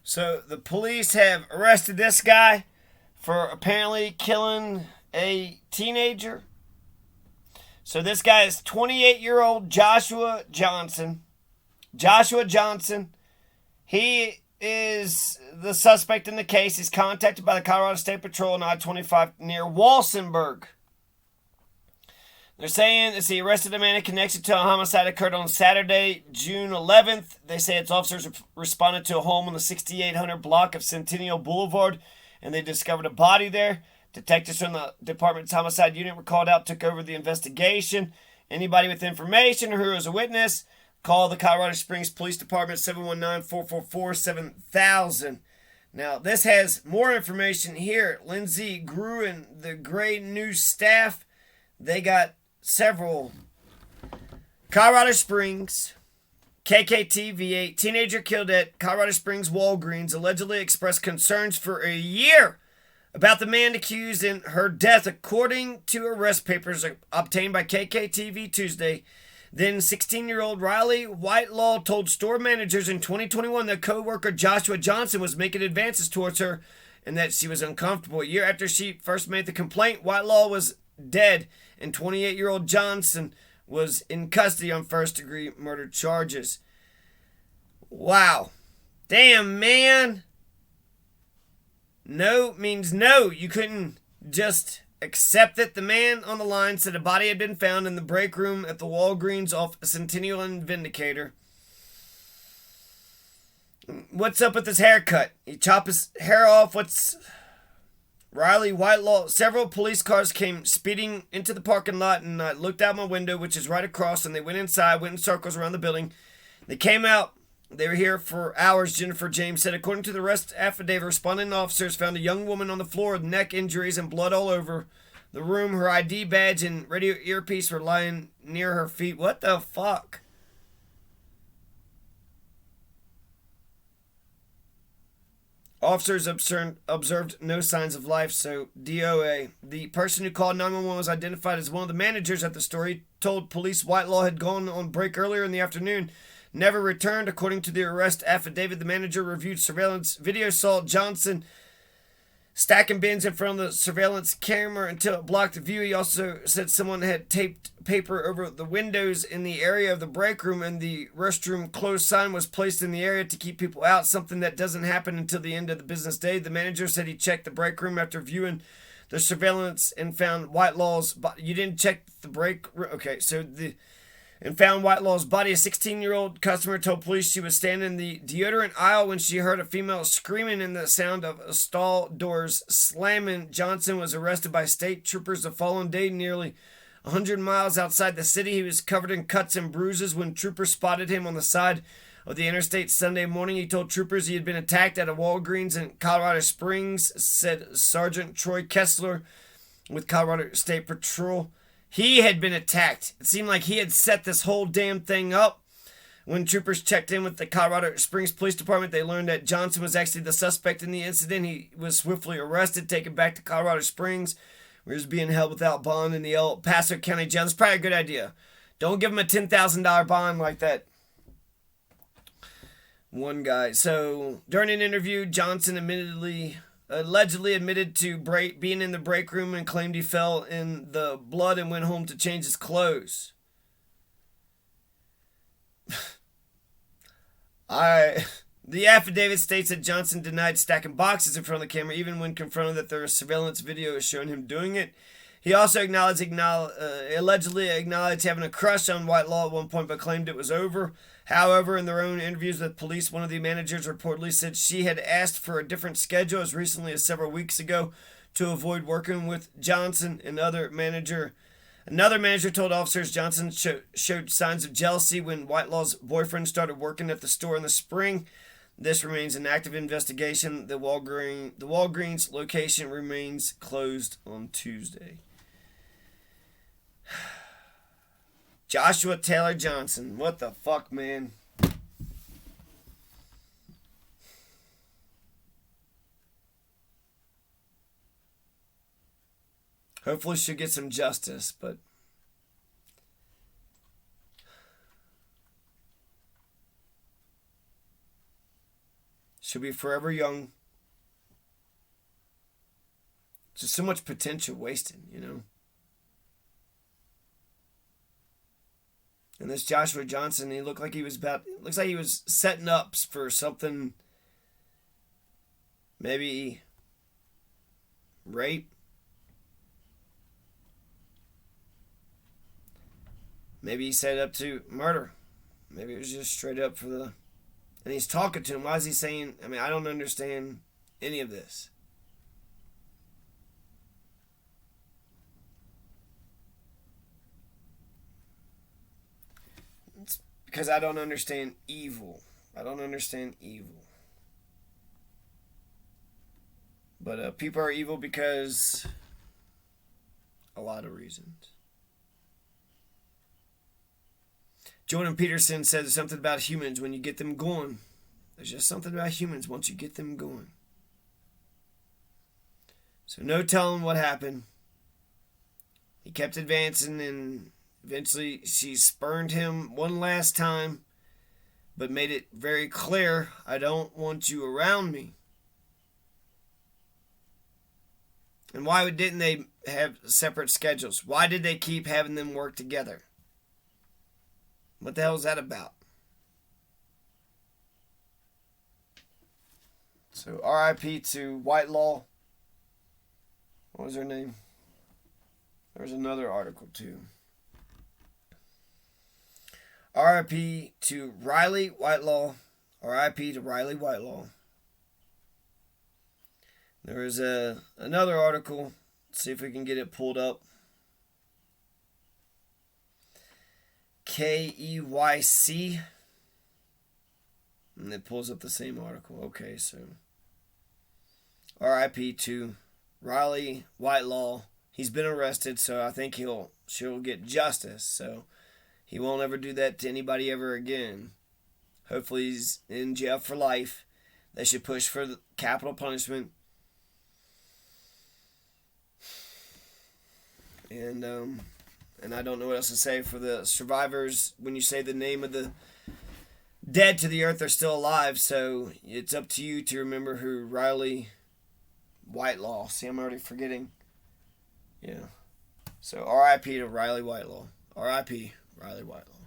So the police have arrested this guy for apparently killing a teenager. So this guy is 28-year-old Joshua Johnson. Joshua Johnson. He is the suspect in the case. He's contacted by the Colorado State Patrol on I-25 near Walsenburg. They're saying it's he arrested a man in connection to a homicide occurred on Saturday, June 11th. They say its officers responded to a home on the 6800 block of Centennial Boulevard, and they discovered a body there. Detectives from the department's homicide unit were called out, took over the investigation. Anybody with information or who is a witness, call the Colorado Springs Police Department, 719-444-7000. Now, this has more information here. Lindsay Grew and the Gray News staff, they got several. Colorado Springs, KKTV8, teenager killed at Colorado Springs Walgreens, allegedly expressed concerns for a year about the man accused in her death, according to arrest papers obtained by KKTV Tuesday. Then 16-year-old Riley Whitelaw told store managers in 2021 that co-worker Joshua Johnson was making advances towards her and that she was uncomfortable. A year after she first made the complaint, Whitelaw was dead, and 28-year-old Johnson was in custody on first-degree murder charges. Wow. Damn, man. No means no. You couldn't just accept that. The man on the line said a body had been found in the break room at the Walgreens off Centennial and Vindicator. What's up with his haircut? He chopped his hair off. What's... Riley Whitelaw, several police cars came speeding into the parking lot, and I looked out my window, which is right across, and they went inside, went in circles around the building. They came out. They were here for hours, Jennifer James said. According to the arrest affidavit, responding officers found a young woman on the floor with neck injuries and blood all over the room. Her ID badge and radio earpiece were lying near her feet. What the fuck? Officers observed no signs of life, so DOA. The person who called 911 was identified as one of the managers at the store. He told police Whitelaw had gone on break earlier in the afternoon, never returned. According to the arrest affidavit, the manager reviewed surveillance video, saw Johnson stacking bins in front of the surveillance camera until it blocked the view. He also said someone had taped paper over the windows in the area of the break room, and the restroom closed sign was placed in the area to keep people out, something that doesn't happen until the end of the business day. The manager said he checked the break room after viewing the surveillance and found Whitelaw's body. You didn't check the break room? Okay, so and found Whitelaw's body. A 16-year-old customer told police she was standing in the deodorant aisle when she heard a female screaming and the sound of stall doors slamming. Johnson was arrested by state troopers the following day, nearly 100 miles outside the city. He was covered in cuts and bruises when troopers spotted him on the side of the interstate Sunday morning. He told troopers he had been attacked at a Walgreens in Colorado Springs, said Sergeant Troy Kessler with Colorado State Patrol. He had been attacked. It seemed like he had set this whole damn thing up. When troopers checked in with the Colorado Springs Police Department, they learned that Johnson was actually the suspect in the incident. He was swiftly arrested, taken back to Colorado Springs, where he was being held without bond in the El Paso County Jail. That's probably a good idea. Don't give him a $10,000 bond like that one guy. So, during an interview, Johnson allegedly admitted to being in the break room and claimed he fell in the blood and went home to change his clothes. The affidavit states that Johnson denied stacking boxes in front of the camera, even when confronted that there was surveillance video showing him doing it. He also allegedly acknowledged having a crush on Whitelaw at one point, but claimed it was over. However, in their own interviews with police, one of the managers reportedly said she had asked for a different schedule as recently as several weeks ago to avoid working with Johnson. Another manager told officers Johnson showed signs of jealousy when Whitelaw's boyfriend started working at the store in the spring. This remains an active investigation. The Walgreens location remains closed on Tuesday. Joshua Taylor Johnson. What the fuck, man? Hopefully she'll get some justice, but She'll be forever young. Just so much potential wasted, you know. And this Joshua Johnson, he looks like he was setting up for something, maybe rape. Maybe he set it up to murder. Maybe it was just straight up for the... And he's talking to him. Why is he saying... I mean, I don't understand any of this. It's because I don't understand evil. I don't understand evil. But people are evil because... a lot of reasons. Jordan Peterson says something about humans when you get them going. There's just something about humans once you get them going. So no telling what happened. He kept advancing and eventually she spurned him one last time, but made it very clear, I don't want you around me. And why didn't they have separate schedules? Why did they keep having them work together? What the hell is that about? So RIP to Whitelaw. What was her name? There's another article too. RIP to Riley Whitelaw. RIP to Riley Whitelaw. There is another article. Let's see if we can get it pulled up. KEYC. And it pulls up the same article. Okay, so RIP to Riley Whitelaw. He's been arrested, so I think she'll get justice. So he won't ever do that to anybody ever again. Hopefully he's in jail for life. They should push for the capital punishment. And I don't know what else to say for the survivors. When you say the name of the dead to the earth, they're still alive. So it's up to you to remember who Riley Whitelaw. See, I'm already forgetting. Yeah. So RIP to Riley Whitelaw. RIP Riley Whitelaw.